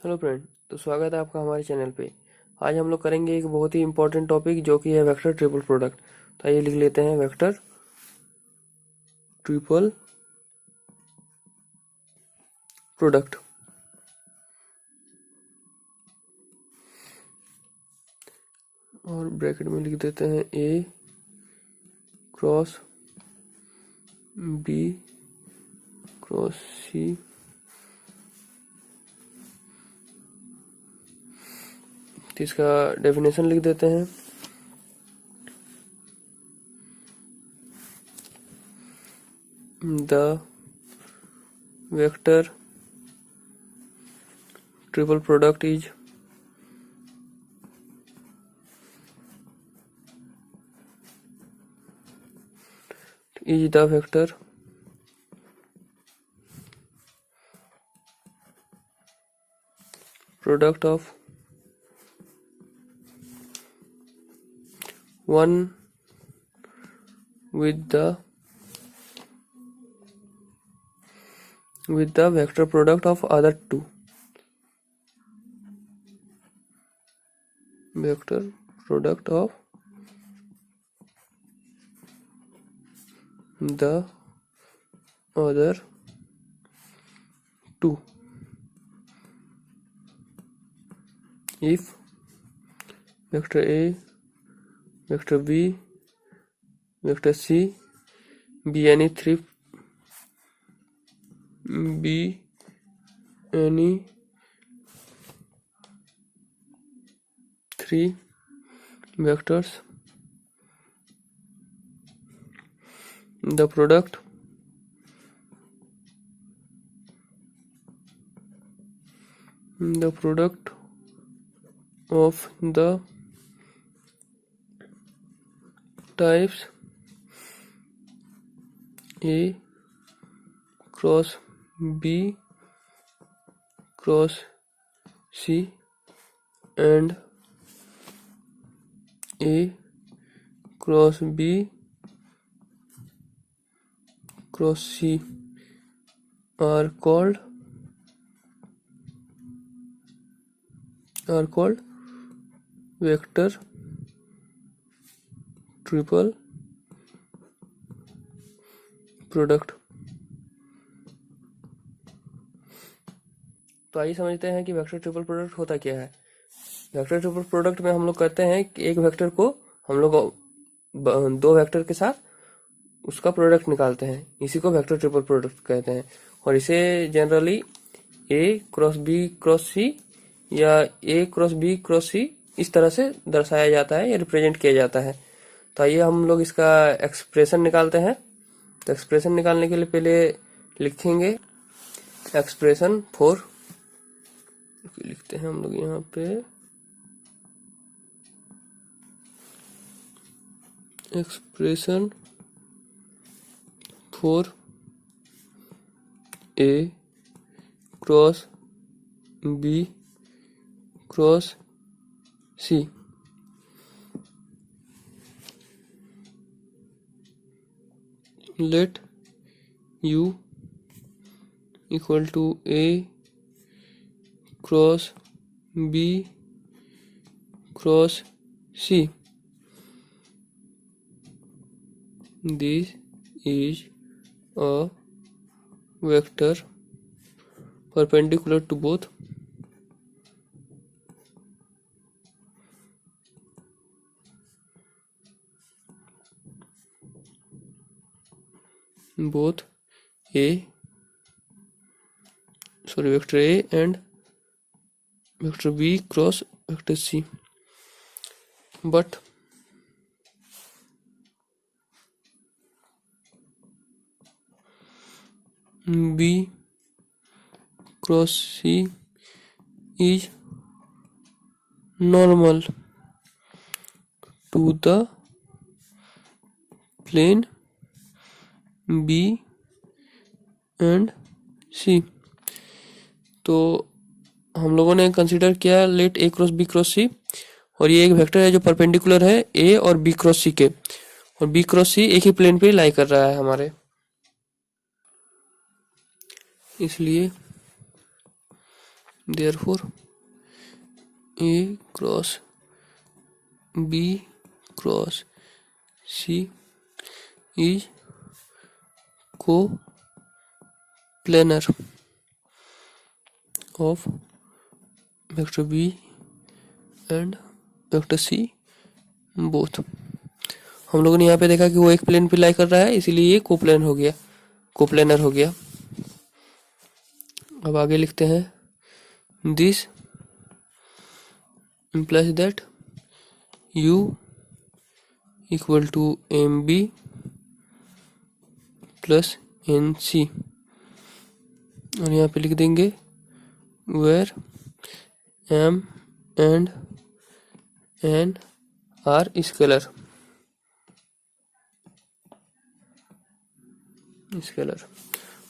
Hello friend, तो स्वागत है आपका हमारे चैनल पे। आज हम लोग करेंगे एक बहुत ही इम्पोर्टेंट टॉपिक जो कि है वेक्टर ट्रिपल प्रोडक्ट। तो आइए लिख लेते हैं वेक्टर ट्रिपल प्रोडक्ट। और ब्रैकेट में लिख देते हैं ए क्रॉस बी क्रॉस सी तो इसका डेफिनेशन लिख देते हैं। The vector triple product is the vector product of one with the vector product of other two vector product of the other two if vector A, vector B, vector C be any three vectors, the product of the types A cross B cross C and A cross B cross C are called vector triple product. तो आइए समझते हैं कि vector triple product होता क्या है। Vector triple product में हम लोग कहते हैं कि एक वेक्टर को हम लोग दो वेक्टर के साथ उसका प्रोडक्ट निकालते हैं, इसी को वेक्टर ट्रिपल प्रोडक्ट कहते हैं। और इसे जनरली ए क्रॉस बी क्रॉस सी या ए क्रॉस बी क्रॉस सी इस तरह से दर्शाया जाता है या रिप्रेजेंट किया जाता है। तो आइए हम लोग इसका एक्सप्रेशन निकालते हैं। तो एक्सप्रेशन निकालने के लिए पहले लिखेंगे एक्सप्रेशन फॉर, लिखते हैं हम लोग यहाँ पे expression for a cross B cross c let u equal to a cross b cross c. This is a vector perpendicular to both vector A and vector B cross vector C, but B cross C is normal to the plane B and C। तो हम लोगों ने consider किया late ए cross B cross सी, और ये एक vector है जो परपेंडिकुलर है ए और बी क्रॉस सी के, और बी क्रॉस सी एक ही प्लेन पे लाई कर रहा है हमारे, इसलिए therefore A cross B cross C is coplanar of vector B and vector C both. हम लोगों ने यहाँ पे देखा कि वो एक प्लेन पे लाई कर रहा है, इसीलिए ये कोप्लेनर हो गया। अब आगे लिखते हैं this implies that u equal to m b plus n c, और यहाँ पे लिख देंगे where m and n are scalar.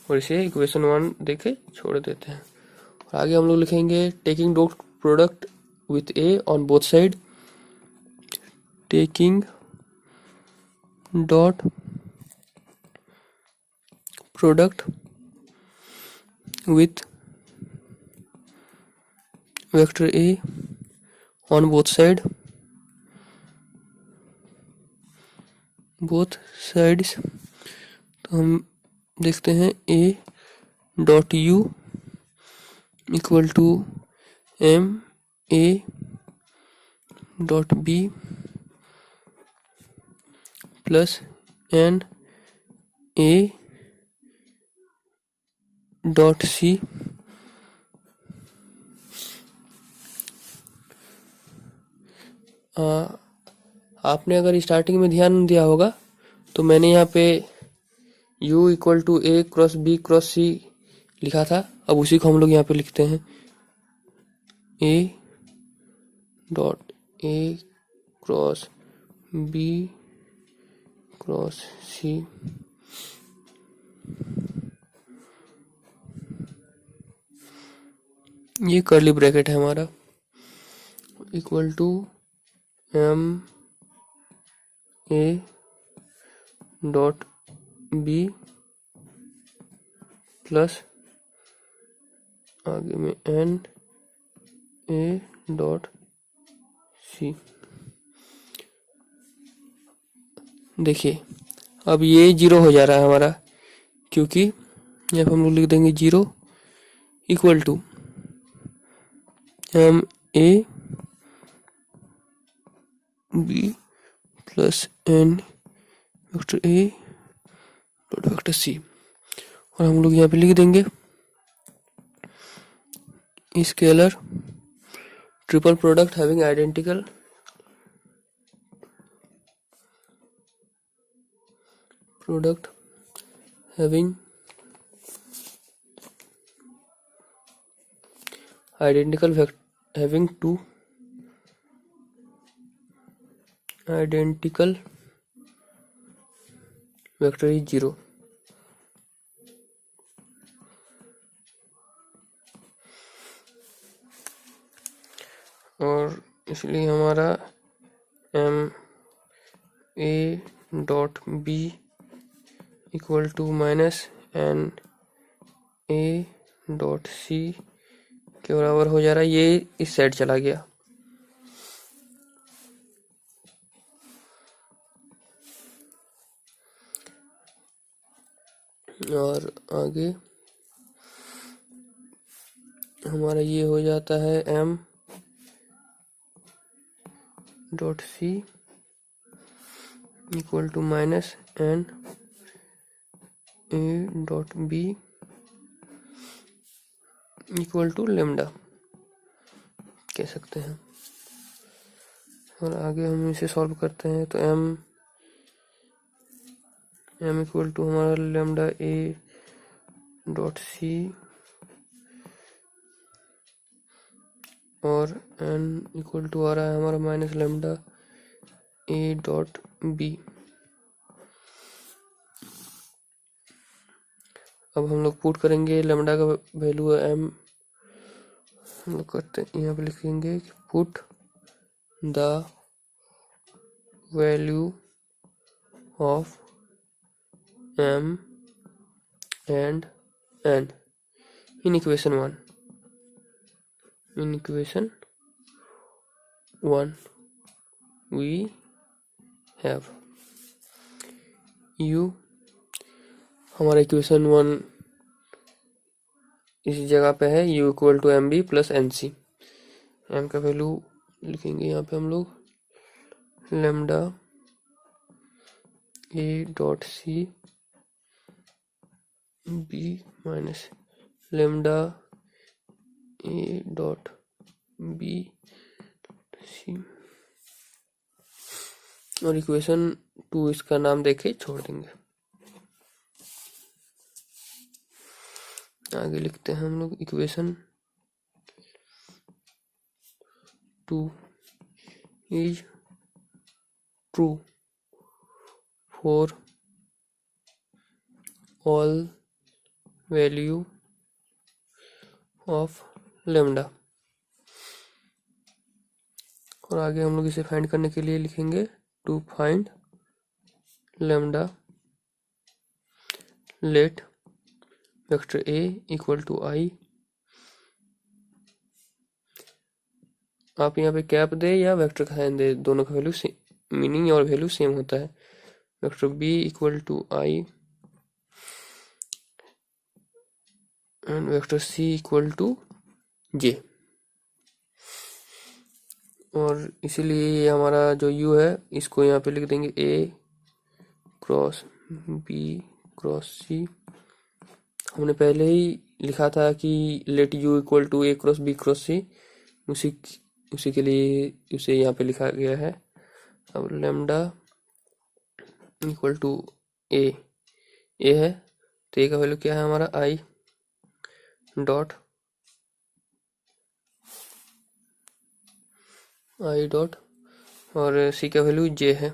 और इसे इक्वेशन 1 देके छोड़ देते हैं। और आगे हम लोग लिखेंगे taking dot product with a on both side, taking dot product with vector a on both sides. तो हम देखते हैं a dot u equal to M A dot B plus n a dot c आपने अगर starting में ध्यान दिया होगा तो मैंने यहाँ पे u equal to A cross B cross C लिखा था। अब उसी को हम लोग यहाँ पे लिखते हैं a dot A cross B cross C ये कर्ली ब्रैकेट है हमारा, equal to M A dot B plus आगे में एन ए डॉट सी। देखिए अब ये 0 हो जा रहा है हमारा, क्योंकि जब हम लोग लिख देंगे 0 equal to M a b plus n vector a dot vector c, और हम लोग यहाँ पे लिख देंगे scalar triple product having identical product having identical having two identical vector is 0। और इसलिए हमारा m A dot b equal to minus n a dot c के बराबर हो जा रहा है। ये इस साइड चला गया। और आगे हमारा ये हो जाता है m dot c equal to minus n a dot b equal to lambda कह सकते हैं। और आगे हम इसे सॉल्व करते हैं तो एम इक्वल टू हमारा लेमडा ए डॉट सी और एन इक्वल टू आ रहा है हमारा minus lambda a dot b. अब हम लोग पुट करेंगे लेमडा का वैल्यू है एम, हम लोग करते हैं यहाँ पे लिखेंगे कि put the value of m and n in equation 1। in equation 1 we have u, हमारा इक्वेशन 1 इस जगह पे है, u equal to m b plus n c. M का वैल्यू लिखेंगे यहाँ पे हम लोग lambda a dot c b minus lambda a dot b c, और इक्वेशन 2 इसका नाम देके छोड़ देंगे। आगे लिखते हैं हम लोग equation 2 is true for all value of lambda, और आगे हम लोग इसे फाइंड करने के लिए लिखेंगे to find lambda let vector A equal to I. आप यहाँ पे कैप दे या वेक्टर का साइन दे, दोनों का वैल्यू मीनिंग और वैल्यू सेम होता है। Vector B equal to I and vector C equal to J, और इसीलिए ये हमारा जो u है इसको यहाँ पे लिख देंगे a cross b cross c। हमने पहले ही लिखा था कि let u equal to a cross b cross c, उसी के लिए उसे यहाँ पे लिखा गया है। अब लेमडा इक्वल टू a है, तो a का वैल्यू क्या है हमारा i डॉट और c का वैल्यू j है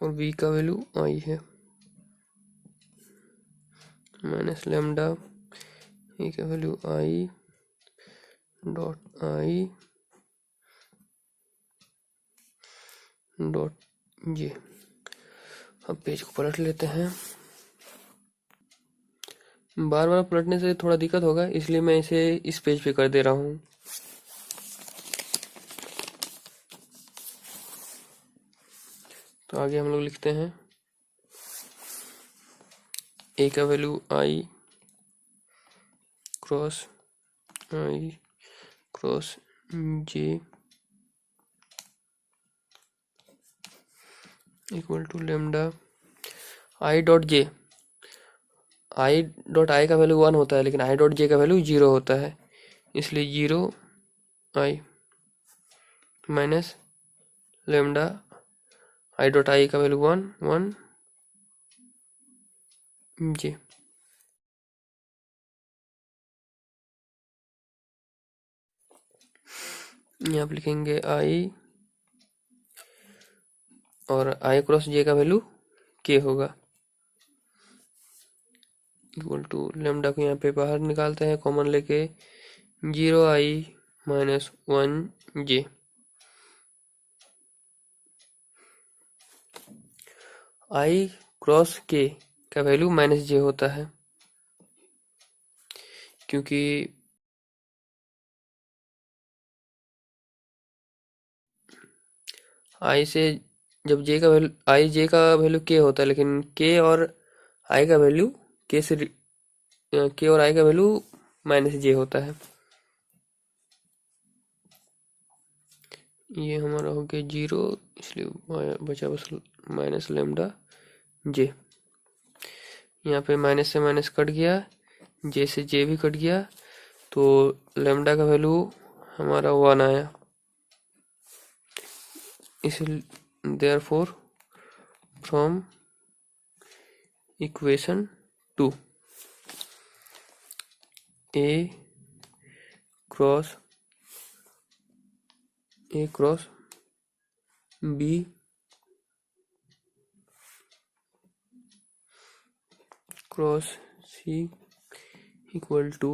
और b का वैल्यू i है, माइनस लेमडा ए का वैल्यू i डॉट j। अब पेज को पलट लेते हैं। बार बार पलटने से थोड़ा दिक्कत होगा, इसलिए मैं इसे इस पेज पे कर दे रहा हूँ। तो आगे हम लोग लिखते हैं a का value i cross j equal to lambda i dot j। i dot i का वैल्यू 1 होता है, लेकिन i डॉट j का वैल्यू 0 होता है, इसलिए 0 i minus lambda i dot i का वैल्यू 1 j। यहाँ पे लिखेंगे i और i क्रॉस j का वैल्यू k होगा, इक्वल टू लेमडा को यहाँ पे बाहर निकालते हैं कॉमन लेके 0i minus 1j। i cross k का वैल्यू माइनस j होता है, क्योंकि i से जब j का वैल्यू j का वैल्यू k होता है, लेकिन k और i का वैल्यू k और i का वैल्यू माइनस j होता है। ये हमारा हो गया 0, इसलिए बचा बस माइनस लेमडा j। यहाँ पे माइनस से माइनस कट गया, j से j भी कट गया, तो लेमडा का वैल्यू हमारा 1 आया। इसलिए therefore from equation 2 a cross b cross c equal to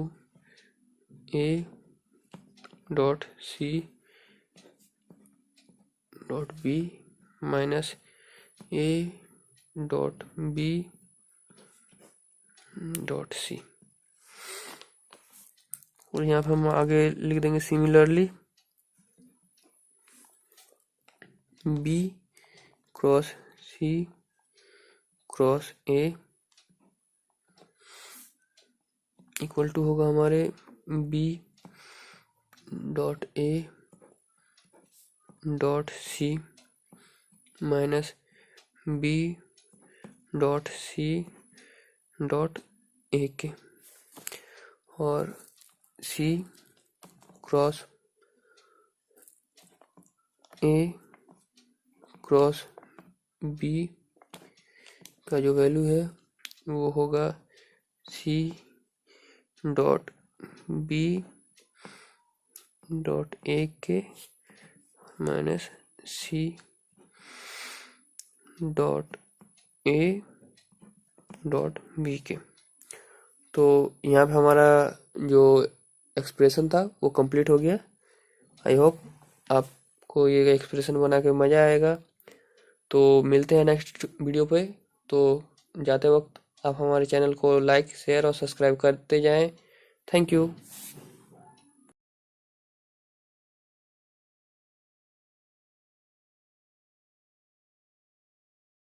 a dot c dot b minus a dot b dot c और यहाँ पे हम आगे लिख देंगे similarly B cross C cross A equal to होगा हमारे B dot A dot C minus B dot C dot A के, और C cross A cross B का जो वैल्यू है वो होगा C dot B dot A के minus C dot A dot B के। तो यहाँ पे हमारा जो एक्सप्रेशन था वो कंप्लीट हो गया। आई होप आपको ये एक्सप्रेशन बना के मज़ा आएगा। तो मिलते हैं नेक्स्ट वीडियो पे। तो जाते वक्त आप हमारे चैनल को लाइक शेयर और सब्सक्राइब करते जाएं। Thank you.